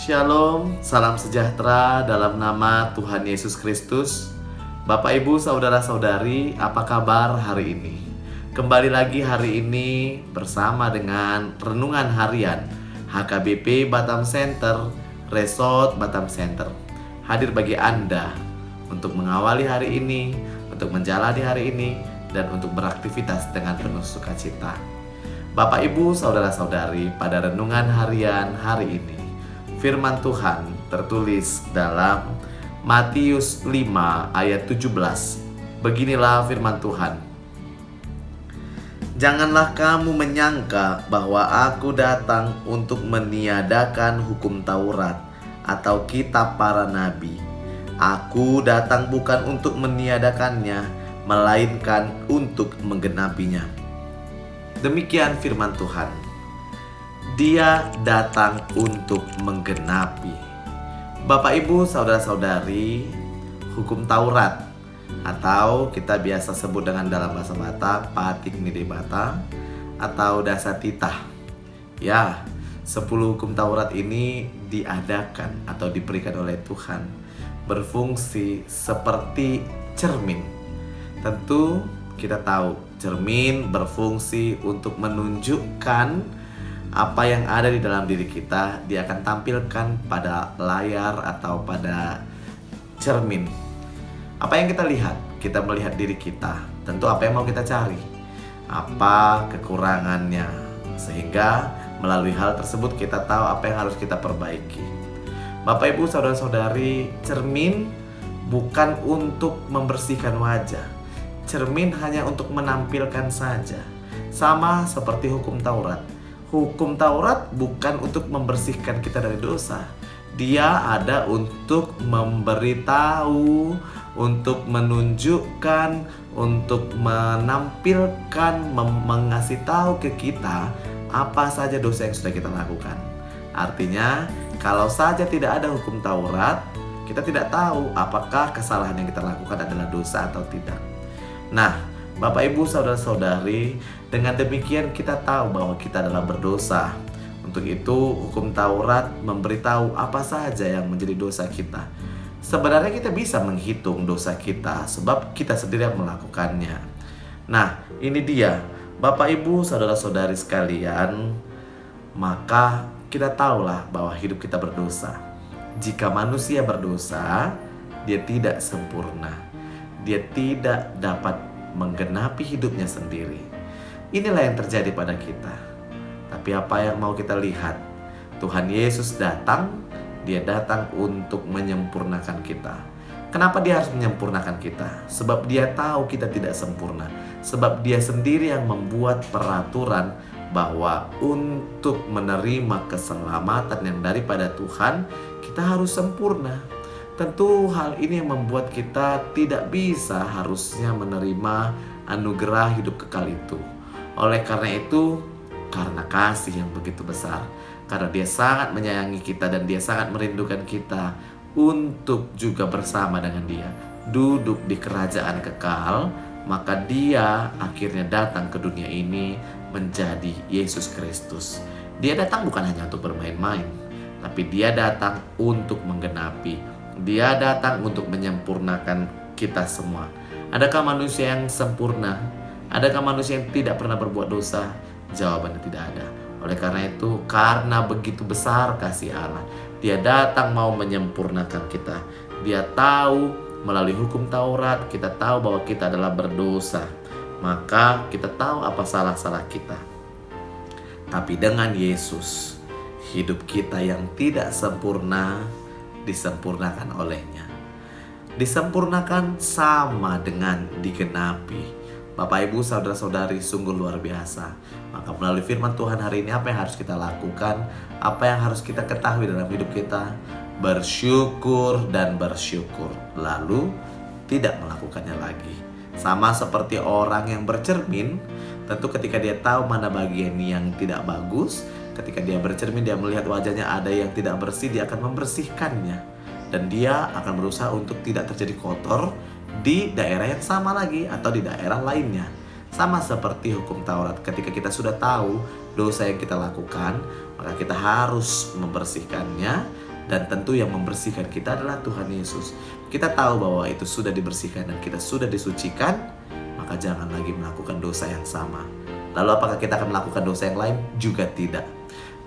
Shalom, salam sejahtera dalam nama Tuhan Yesus Kristus. Bapak, Ibu, saudara-saudari, apa kabar hari ini? Kembali lagi hari ini bersama dengan Renungan Harian HKBP Batam Center, Resort Batam Center. Hadir bagi Anda untuk mengawali hari ini, untuk menjalani hari ini, dan untuk beraktivitas dengan penuh sukacita. Bapak, Ibu, saudara-saudari, pada Renungan Harian hari ini, firman Tuhan tertulis dalam Matius 5 ayat 17. Beginilah firman Tuhan. Janganlah kamu menyangka bahwa aku datang untuk meniadakan hukum Taurat atau kitab para nabi. Aku datang bukan untuk meniadakannya, melainkan untuk menggenapinya. Demikian firman Tuhan. Dia datang untuk menggenapi. Bapak, Ibu, saudara-saudari, hukum Taurat atau kita biasa sebut dengan dalam bahasa Batak Patik Nidebata atau Dasatitah. Ya, 10 hukum Taurat ini diadakan atau diberikan oleh Tuhan, berfungsi seperti cermin. Tentu kita tahu cermin berfungsi untuk menunjukkan apa yang ada di dalam diri kita. Dia akan tampilkan pada layar atau pada cermin. Apa yang kita lihat? Kita melihat diri kita. Tentu apa yang mau kita cari? Apa kekurangannya? Sehingga melalui hal tersebut kita tahu apa yang harus kita perbaiki. Bapak, Ibu, saudara-saudari, cermin bukan untuk membersihkan wajah. Cermin hanya untuk menampilkan saja. Sama seperti hukum Taurat. Hukum Taurat bukan untuk membersihkan kita dari dosa. Dia ada untuk memberitahu, untuk menunjukkan, untuk menampilkan, mengasih tahu ke kita apa saja dosa yang sudah kita lakukan. Artinya, kalau saja tidak ada hukum Taurat, kita tidak tahu apakah kesalahan yang kita lakukan adalah dosa atau tidak. Nah, Bapak, Ibu, saudara-saudari, dengan demikian kita tahu bahwa kita adalah berdosa. Untuk itu hukum Taurat memberitahu apa saja yang menjadi dosa kita. Sebenarnya kita bisa menghitung dosa kita sebab kita sendiri yang melakukannya. Nah, ini dia Bapak, Ibu, saudara-saudari sekalian, maka kita tahulah bahwa hidup kita berdosa. Jika manusia berdosa, dia tidak sempurna. Dia tidak dapat menggenapi hidupnya sendiri. Inilah yang terjadi pada kita. Tapi apa yang mau kita lihat? Tuhan Yesus datang, dia datang untuk menyempurnakan kita. Kenapa dia harus menyempurnakan kita? Sebab dia tahu kita tidak sempurna. Sebab dia sendiri yang membuat peraturan bahwa untuk menerima keselamatan yang daripada Tuhan, kita harus sempurna. Tentu hal ini yang membuat kita tidak bisa harusnya menerima anugerah hidup kekal itu. Oleh karena itu, karena kasih yang begitu besar, karena dia sangat menyayangi kita dan dia sangat merindukan kita untuk juga bersama dengan dia duduk di kerajaan kekal, maka dia akhirnya datang ke dunia ini menjadi Yesus Kristus. Dia datang bukan hanya untuk bermain-main, tapi dia datang untuk menggenapi. Dia datang untuk menyempurnakan kita semua. Adakah manusia yang sempurna? Adakah manusia yang tidak pernah berbuat dosa? Jawabannya tidak ada. Oleh karena itu, karena begitu besar kasih Allah, dia datang mau menyempurnakan kita. Dia tahu melalui hukum Taurat, kita tahu bahwa kita adalah berdosa. Maka kita tahu apa salah-salah kita. Tapi dengan Yesus, hidup kita yang tidak sempurna disempurnakan olehnya. Disempurnakan sama dengan digenapi. Bapak, Ibu, saudara-saudari, sungguh luar biasa. Maka melalui firman Tuhan hari ini, apa yang harus kita lakukan? Apa yang harus kita ketahui dalam hidup kita? Bersyukur dan bersyukur. Lalu tidak melakukannya lagi. Sama seperti orang yang bercermin, tentu ketika dia tahu mana bagian yang tidak bagus, ketika dia bercermin, dia melihat wajahnya ada yang tidak bersih, dia akan membersihkannya. Dan dia akan berusaha untuk tidak terjadi kotor di daerah yang sama lagi atau di daerah lainnya. Sama seperti hukum Taurat, ketika kita sudah tahu dosa yang kita lakukan, maka kita harus membersihkannya Dan tentu yang membersihkan kita adalah Tuhan Yesus. Kita tahu bahwa itu sudah dibersihkan dan kita sudah disucikan, maka jangan lagi melakukan dosa yang sama. Lalu apakah kita akan melakukan dosa yang lain? Juga tidak.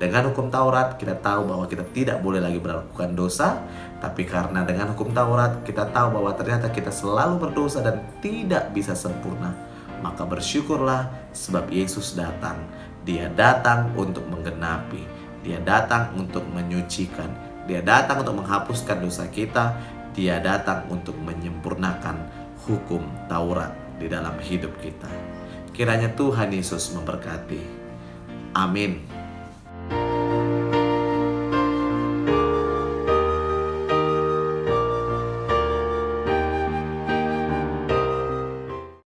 Dengan hukum Taurat, kita tahu bahwa kita tidak boleh lagi melakukan dosa. Tapi karena dengan hukum Taurat, kita tahu bahwa ternyata kita selalu berdosa dan tidak bisa sempurna. Maka bersyukurlah sebab Yesus datang. Dia datang untuk menggenapi. Dia datang untuk menyucikan. Dia datang untuk menghapuskan dosa kita. Dia datang untuk menyempurnakan hukum Taurat di dalam hidup kita. Kiranya Tuhan Yesus memberkati. Amin.